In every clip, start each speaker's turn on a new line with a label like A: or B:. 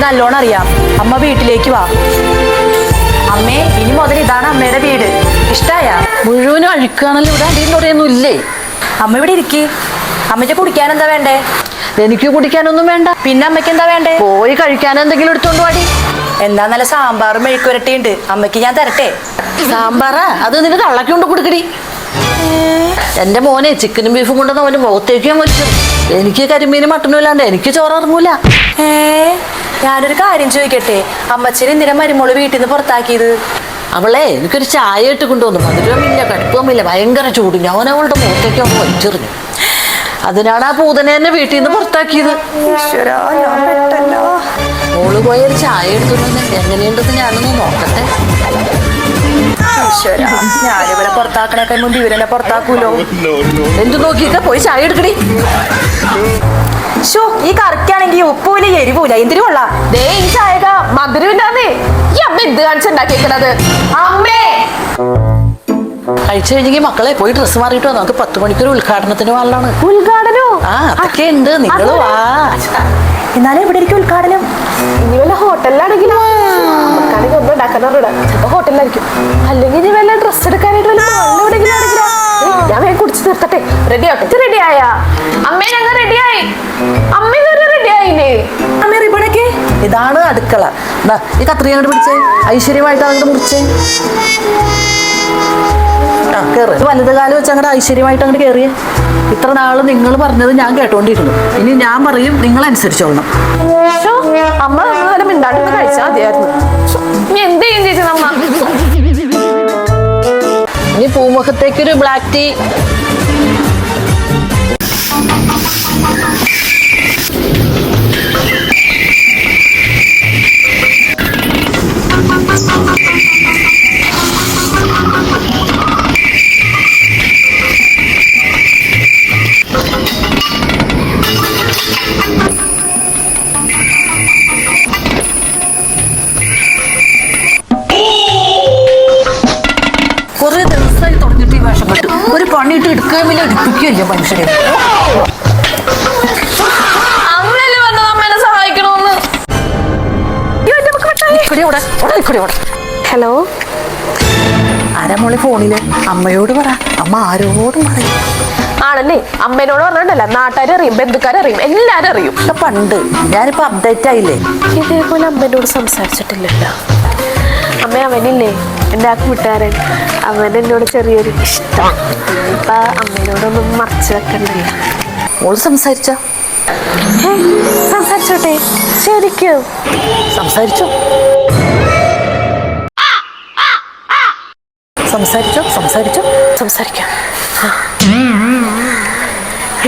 A: നല്ലോണം അറിയാം. അമ്മ വീട്ടിലേക്ക് വാ. അമ്മേ, ഇനി മുതൽ ഇതാണ് അമ്മയുടെ വീട്. ഇഷ്ടായ?
B: മുഴുവനും അഴുക്കാണല്ലോ. ഇവിടെ അടിയും തുറയൊന്നും ഇല്ലേ?
A: അമ്മ ഇവിടെ ഇരിക്ക്. അമ്മയ്ക്ക് കുടിക്കാൻ എന്താ വേണ്ടേ?
B: എനിക്ക് കുടിക്കാനൊന്നും വേണ്ട.
A: പിന്നെ അമ്മയ്ക്ക് എന്താ വേണ്ടേ?
B: പോയി കഴിക്കാൻ എന്തെങ്കിലും എടുത്തോണ്ട് വാടി.
A: എന്താ നല്ല സാമ്പാറും മെഴുക്കുരട്ടിയുണ്ട്, അമ്മയ്ക്ക് ഞാൻ തരട്ടെ?
B: സാമ്പാറാ? അത് നിന്റെ തള്ളക്ക് കൊണ്ട് കൊടുക്കടി. എന്റെ മോനെ ചിക്കനും ബീഫും കൊണ്ടുവന്ന് അവന്റെ മുഖത്തേക്ക് ഞാൻ വലിച്ചു. എനിക്ക് കരിമീനും മട്ടനും ഇല്ലാണ്ട് എനിക്ക് ചോറിറങ്ങൂല.
A: ഞാനൊരു കാര്യം ചോദിക്കട്ടെ, അമ്മച്ചനെ എന്തിനാ മരുമോള് വീട്ടിൽ നിന്ന് പുറത്താക്കിയത്?
B: അവളെ എനിക്കൊരു ചായ ഇട്ട് കൊണ്ടുവന്നു. മധുരമില്ല കടുപ്പമില്ല, ഭയങ്കര ചൂട്. ഞാൻ അവളുടെ മുഖത്തേക്ക് അവൾ വലിച്ചെറിഞ്ഞു. അതിനാണ് ആ പൂതനെ എന്നെ വീട്ടിൽ നിന്ന് പുറത്താക്കിയത്. മോള് പോയൊരു ചായ എടുത്തുകൊണ്ട് എങ്ങനെയുണ്ടെന്ന് ഞാനൊന്ന് നോക്കട്ടെ.
A: ഞാനിവരെ പുറത്താക്കണേക്കാൾ മുമ്പ് ഇവരെന്നെ പുറത്താക്കൂലോ.
B: എന്ത് നോക്കിയിട്ട് പോയി ചായ എടുക്കടി.
A: ഈ കറിക്കാണെങ്കിൽ ഉപ്പൂല എരിവൂല, എന്തിനു കൊള്ളാം.
C: ദേ ഈ ചായക മധുരമില്ലാന്നേ. ഈ അമ്മ എന്ത് കാണിച്ചുണ്ടാക്കിയേക്കണത്? അമ്മേ
B: കഴിച്ചു കഴിഞ്ഞെങ്കിൽ മക്കളെ പോയി ഡ്രസ്സ് മാറിയിട്ടോ. നമുക്ക് 10 മണിക്കൊരു ഉദ്ഘാടനത്തിന് വല്ലാണ്.
C: ഉദ്ഘാടനോ?
B: അതൊക്കെ ഉണ്ട്. നിങ്ങൾ വാ.
A: എന്നാലും എവിടെ ഇരിക്കും ഉദ്ഘാടനം?
C: ഇനി വല്ല ഹോട്ടലിലാണെങ്കിലോ? നമുക്കാണെങ്കിൽ ഒന്നും ഉണ്ടാക്കാനറിയില്ല. ചിലപ്പോ ഹോട്ടലിലായിരിക്കും. അല്ലെങ്കിൽ ഇനി വല്ല ഡ്രസ്സ് എടുക്കാനായിട്ട് വല്ല എവിടെയെങ്കിലും ആണെങ്കിലോ? ഞാൻ വേഗം കുടിച്ച് തീർത്തട്ടെ. റെഡി ആക്കട്ടെ. റെഡിയായ അമ്മേ? ഞങ്ങൾ റെഡിയായി. അമ്മ ഇതുവരെ റെഡിയായില്ലേ?
A: അമ്മ റിബണൊക്കെ
B: ഇതാണ് അടുക്കള. ഈ കത്രിക അങ്ങോട്ട് പിടിച്ചേ. ഐശ്വര്യമായിട്ട് അങ്ങോട്ട് മുറിച്ചേ. കേറ്. വലത് കാലം വെച്ച് അങ്ങോട്ട് ഐശ്വര്യമായിട്ട് അങ്ങോട്ട് കയറിയേ. ഇത്ര നാള് നിങ്ങൾ പറഞ്ഞത് ഞാൻ കേട്ടോണ്ടിരുന്നു. ഇനി ഞാൻ പറയും, നിങ്ങൾ അനുസരിച്ചോളണം.
C: അമ്മ അങ്ങനെ മിണ്ടാണ്ട് കഴിച്ചാൽ മതിയായിരുന്നു. ഇനി എന്ത് ചെയ്യും ചേച്ചി നമ്മ?
B: ഇനി പൂമുഖത്തേക്കൊരു ബ്ലാക്ക് ടീ. കുറെ ദിവസമായി തുടങ്ങിയിട്ട് ഈ വേഷം കെട്ട്. ഒരു പണിയിട്ട് എടുക്കാൻ പിന്നെ എടുപ്പിക്കുകയല്ലേ മനുഷ്യരെ.
C: അമ്മല്ലേ പറഞ്ഞത് അമ്മേനെ സഹായിക്കണോന്ന്. ഹലോ,
B: ആരാ മോളെ ഫോണില്? അമ്മയോട് പറ. അമ്മ ആരോടും പറയും.
C: ആണല്ലേ? അമ്മേനോട് പറഞ്ഞിട്ടല്ല, നാട്ടുകാരറിയും, ബന്ധുക്കാരറിയും, എല്ലാരും അറിയും.
B: പണ്ട് ഞാനിപ്പോ അപ്ഡേറ്റ് ആയില്ലേ.
C: ഇതേപോലെ അമ്മേനോട് സംസാരിച്ചിട്ടില്ലല്ലോ. അമ്മ അവനില്ലേ എൻ്റെ ആ കൂട്ടുകാരൻ, അവൻ എന്നോട് ചെറിയൊരു ഇഷ്ടം. ഇപ്പൊ അമ്മേനോടൊന്നും മറച്ചു വെക്കണ്ടല്ലോ.
B: മോള് സംസാരിച്ചോ?
C: സംസാരിച്ചോട്ടെ. ശരിക്കും
B: സംസാരിച്ചോ? സംസാരിച്ചോ? സംസാരിച്ചോ?
C: സംസാരിക്കാം.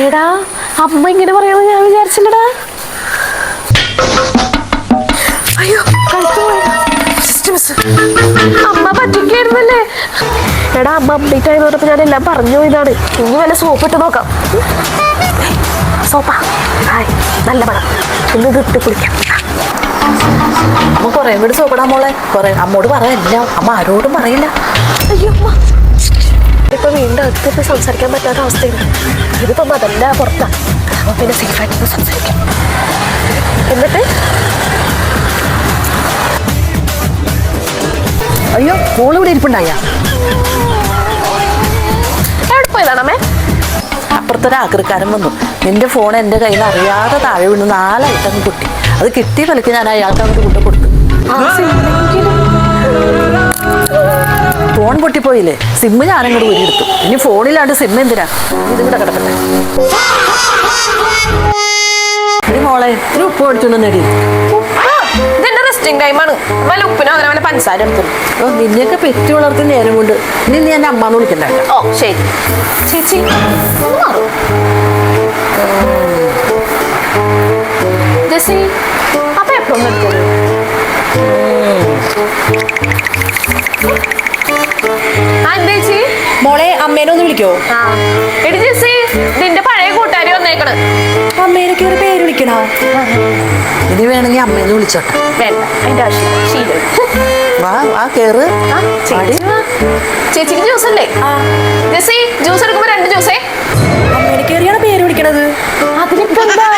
C: എടാ, അമ്മ ഇങ്ങനെ പറയാമെന്ന് ഞാൻ വിചാരിച്ചില്ലടാ. അയ്യോ, അമ്മ പറ്റിക്കായിരുന്നല്ലേ. എടാ, അമ്മ അപ്ഡേറ്റ് ആയി പറഞ്ഞപ്പോ ഞാൻ എല്ലാം പറഞ്ഞു പോയതാണ്. ഇനി വല്ല സോപ്പ് ഇട്ട് നോക്കാം. സോപ്പാ? നല്ല മണം. ഇന്ന് ഇത് ഇട്ട് കുളിക്കാം.
B: അമ്മ കുറെ കൂടി സോപ്പിടാ മോളെ. കുറെ അമ്മോട് പറയല്ല. അമ്മ ആരോടും പറയില്ല.
C: അയ്യോ അമ്മ, ഇപ്പൊ വീണ്ടും അടുത്തിട്ട് സംസാരിക്കാൻ പറ്റാത്ത അവസ്ഥയാണ്. ഇതിപ്പോ അതല്ല പുറത്താ. അപ്പൊ പിന്നെ സേഫായിട്ട് സംസാരിക്കാം. എന്നിട്ട്
B: അയ്യോ, മോള് ഇവിടെ ഇരിപ്പുണ്ടായ?
C: എവിടെ പോയതാണമ്മേ?
B: അപ്പുറത്തൊരു ആക്രിക്കാരൻ വന്നു. നിന്റെ ഫോൺ എൻ്റെ കയ്യിൽ നിന്ന് അറിയാതെ താഴെ വീണ് 4 ഐറ്റം പൊട്ടി. അത് കിട്ടിയ കളിക്ക് ഞാൻ അയാൾക്ക് അങ്ങോട്ട് കൊണ്ടു കൊടുത്തു. ഫോൺ പൊട്ടിപ്പോയില്ലേ, സിമ്മ് ഞാനങ്ങോട്ട് ഊരിയെടുത്തു. ഇനി ഫോണിലാണ്ട് സിമ്മ് എന്തിനാ? ഇതിവിടെ കിടക്കട്ടെ. മോളെ ഒരു ഉപ്പ് മേടിച്ചോണ്ട് നേടി.
C: ഇതെന്റെ റെസ്റ്റിംഗ് ടൈമാണ്. വല്ല ഉപ്പിനോ അങ്ങനെ വല്ല പഞ്ചസാര എടുത്തു.
B: നിന്നെയൊക്കെ പെറ്റി വളർത്തി നേരം കൊണ്ട് ഇനി നീ എന്നെ അമ്മാന്ന് വിളിക്കണ്ട.
C: ഓ ശരി ചേച്ചി. ജെസ്സി, അപ്പൊ എപ്പോഴും എടുത്തത്? ചേച്ചി,
A: മോളെ അമ്മേനെ ഒന്ന് വിളിക്കോ?
C: എടി ജെസ്സി, നിന്റെ പഴയ കൂട്ടുകാരി വന്നേക്കണ്.
A: അമ്മേനൊക്കെ ഒരു പേര് വിളിക്കണോ?
B: ഇനി വേണമെങ്കിൽ അമ്മേനെ വിളിച്ചോട്ടെ.
C: വേണ്ട, അതിന്റെ ആവശ്യമില്ല. ശീലം.
B: വാ വാ കേറ്.
C: ചേച്ചിക്ക് ജ്യൂസ് അല്ലേ? ജെസ്സി, ജ്യൂസ് എടുക്കുമ്പോ 2 ജ്യൂസേ.
A: അമ്മേനെ കയറിയാണ് പേര് വിളിക്കണത്.
C: അതിനിപ്പോ എന്താ?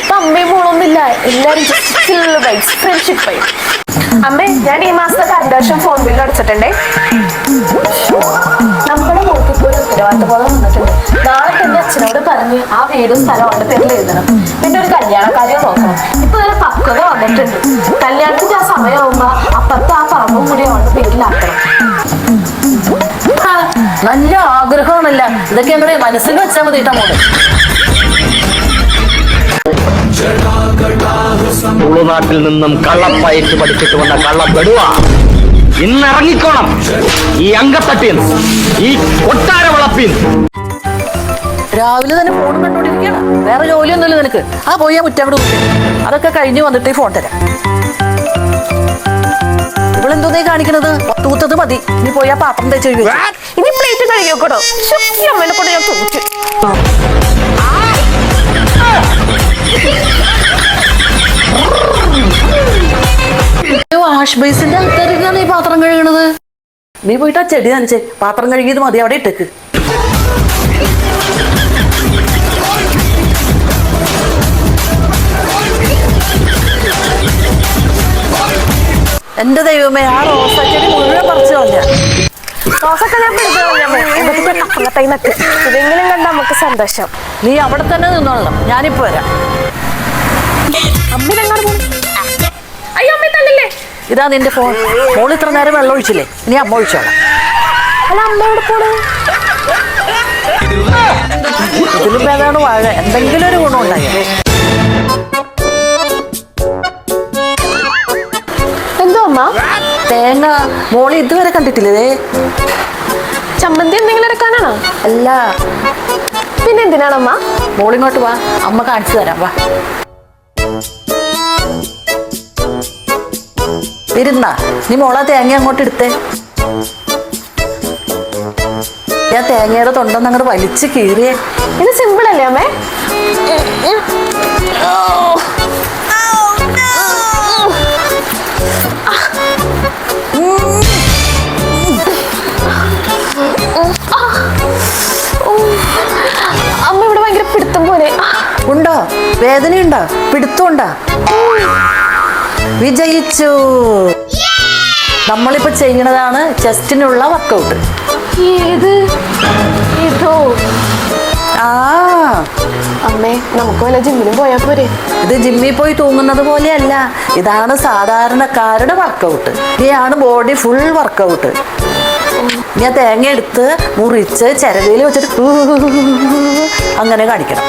C: ഇപ്പൊ അമ്മയും മോളൊന്നുമില്ല, എല്ലാരും ഫ്രണ്ട്ഷിപ്പ് ആയി. അമ്മേ, ഞാൻ ഈ മാസത്തെ കറണ്ട് വർഷം ഫോൺ ബില്ല് അടച്ചിട്ടുണ്ടേ. നമ്മുടെ മോൾക്ക് ഇപ്പോൾ ഒരു ഉത്തരവാദിത്ത ബോധം വന്നിട്ടുണ്ട്. നാളെ തന്നെ അച്ഛനോട് പറഞ്ഞ് ആ വീടും സ്ഥലവും അവന്റെ പേരിൽ എഴുതണം. പിന്നെ ഒരു കല്യാണക്കാര്യം നോക്കണം. ഇപ്പൊ ഒരു പക്വത വന്നിട്ടുണ്ട്. കല്യാണത്തിന്റെ ആ സമയമാകുമ്പോ അപ്പുറത്ത് ആ പറമ്പും കൂടി അവളുടെ പേരിലാക്കണം.
B: നല്ല ആഗ്രഹമാണല്ല, ഇതൊക്കെ ഞങ്ങളുടെ മനസ്സിൽ വെച്ചാൽ മതി കേട്ടോ മോള്.
D: തുളുനാട്ടിൽ നിന്നും കള്ളപ്പയറ്റ് പഠിച്ചിട്ട് വന്ന കള്ളപ്പെടുവ ഇന്നിറങ്ങിക്കോണം ഈ അങ്കത്തട്ടിൽ, ഈ കൊട്ടാര വളപ്പിൽ.
B: രാവിലെ തന്നെ ഫോൺ കണ്ടോണ്ടിരിക്കണം, വേറെ ജോലിയൊന്നുമില്ല നിനക്ക്. ആ പോയി ആ മുറ്റവിടെ കുത്തി, അതൊക്കെ കഴിഞ്ഞ് വന്നിട്ട് ഫോൺ തരാം. ഇവളെന്തോന്നേ കാണിക്കണത്? തൂത്തത് മതി, നീ പോയി ആ പാത്രം തേച്ച് കഴിയും.
C: ഇനി പ്ലേറ്റ് കഴുകിയോക്കടോ. അമ്മേനെ കൊണ്ട് ഞാൻ തോറ്റു.
B: വാഷ് ബേസിന്റെ അകത്തേക്കാണ് ഈ പാത്രം കഴുകണത്. നീ പോയിട്ട് ആ ചെടി നനച്ചേ, പാത്രം കഴുകിയത് മതി, അവിടെ ഇട്ടേക്ക്. എന്റെ ദൈവമേ, ആ റോസാ ചെടി മുഴുവൻ പറിച്ചു കളഞ്ഞ.
C: റോസൊക്കെ ഞാൻ ഇതെങ്കിലും കണ്ട നമുക്ക് സന്തോഷം.
B: നീ അവിടെ തന്നെ നിന്നോളണം, ഞാനിപ്പോ വരാം.
C: അമ്മ ഞങ്ങൾ അയ്യോ അമ്മ തള്ളില്ലേ.
B: ഇതാ നിന്റെ ഫോൺ. മോൾ ഇത്ര നേരം വെള്ളം ഒഴിച്ചില്ലേ, ഇനി അമ്മ ഒഴിച്ചോളാം.
C: അല്ല അമ്മ എവിടെ പോണു?
B: ഇതിലിപ്പോ ഏതാണ് വാഴ, എന്തെങ്കിലും ഒരു ഗുണം ഉണ്ടായി.
C: എന്തോ അമ്മ?
B: തേങ്ങ മോളി ഇതുവരെ കണ്ടിട്ടില്ലേ?
C: ചമ്മന്തി എന്തെങ്കിലും എടുക്കാനാണോ?
B: അല്ല,
C: പിന്നെ എന്തിനാണമ്മ?
B: മോളിങ്ങോട്ട് വാ, അമ്മ കാണിച്ചു തരാം. വാ ഇരുന്നാ, നീ മോളാ തേങ്ങ അങ്ങോട്ട് എടുത്തേ. ഞാൻ തേങ്ങയുടെ തൊണ്ടൊന്ന് അങ്ങോട്ട് വലിച്ച് കീറിയേ.
C: ഇത് സിമ്പിൾ അല്ലേ അമ്മേ? അമ്മ ഇവിടെ ഭയങ്കര പിടുത്തം പോലെ
B: ഉണ്ടോ? വേദനയുണ്ടോ? പിടുത്തമുണ്ടോ? വിജയിച്ചു. നമ്മളിപ്പോ ചെയ്യണതാണ് ചെസ്റ്റിനുള്ള വർക്കൗട്ട്.
C: ഏത്? ഇതോ?
B: ആ
C: അമ്മേ, നമുക്ക് വല്ല ജിമ്മിനും പോയാ പോരെ?
B: ഇത് ജിമ്മിൽ പോയി തൂങ്ങുന്നത് പോലെയല്ല, ഇതാണ് സാധാരണക്കാരുടെ വർക്കൗട്ട്. ഇതാണ് ബോഡി ഫുൾ വർക്കൗട്ട്. ഞാൻ തേങ്ങ എടുത്ത് മുറിച്ച് ചിരകയിൽ വെച്ചിട്ട് അങ്ങനെ കാണിക്കണം.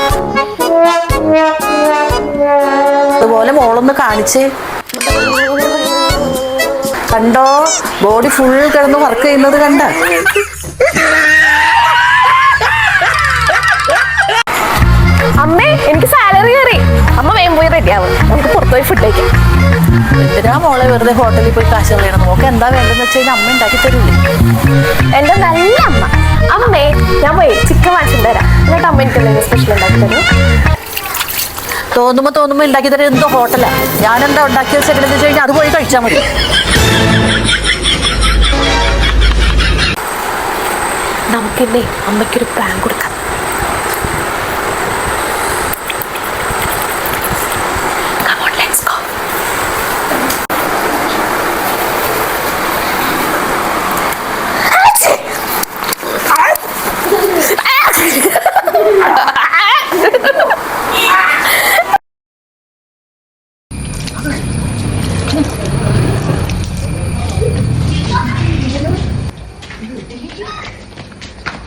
B: അതുപോലെ മോളൊന്ന് കാണിച്ചേ. കണ്ടോ? ബോഡി ഫുൾ കിടന്ന് വർക്ക് ചെയ്യുന്നത് കണ്ട?
C: അമ്മേ, എനിക്ക് സാലറി കയറി. അമ്മ വേഗം പോയി റെഡി ആവും, നമുക്ക് പുറത്തുപോയി ഫുഡ് കഴിക്കാം.
B: എന്തിനാ മോളെ വെറുതെ ഹോട്ടലിൽ പോയി കാശ് കളയണം? നോക്ക് എന്താ വേണ്ടെന്ന് വെച്ച് കഴിഞ്ഞാൽ അമ്മ ഉണ്ടാക്കി തരൂല്ലേ?
C: എന്റെ നല്ല അമ്മ. അമ്മേ, ഞാൻ പോയി ചിക്കൻ വാങ്ങിച്ചു തരാം. എന്നിട്ട് അമ്മ എനിക്ക് എന്തെങ്കിലും സ്പെഷ്യൽ ഉണ്ടാക്കി തരും.
B: തോന്നുമ്പോ ഉണ്ടാക്കി തരാം. എന്തോ ഹോട്ടലാ? ഞാനെന്താ ഉണ്ടാക്കി വെച്ചേക്കണെന്ന് വെച്ച് കഴിഞ്ഞാൽ അത് പോയി കഴിച്ചാൽ മതി.
C: നമുക്കെന്നെ അമ്മയ്ക്കൊരു പ്രാങ്ക് കൊടുക്കാം.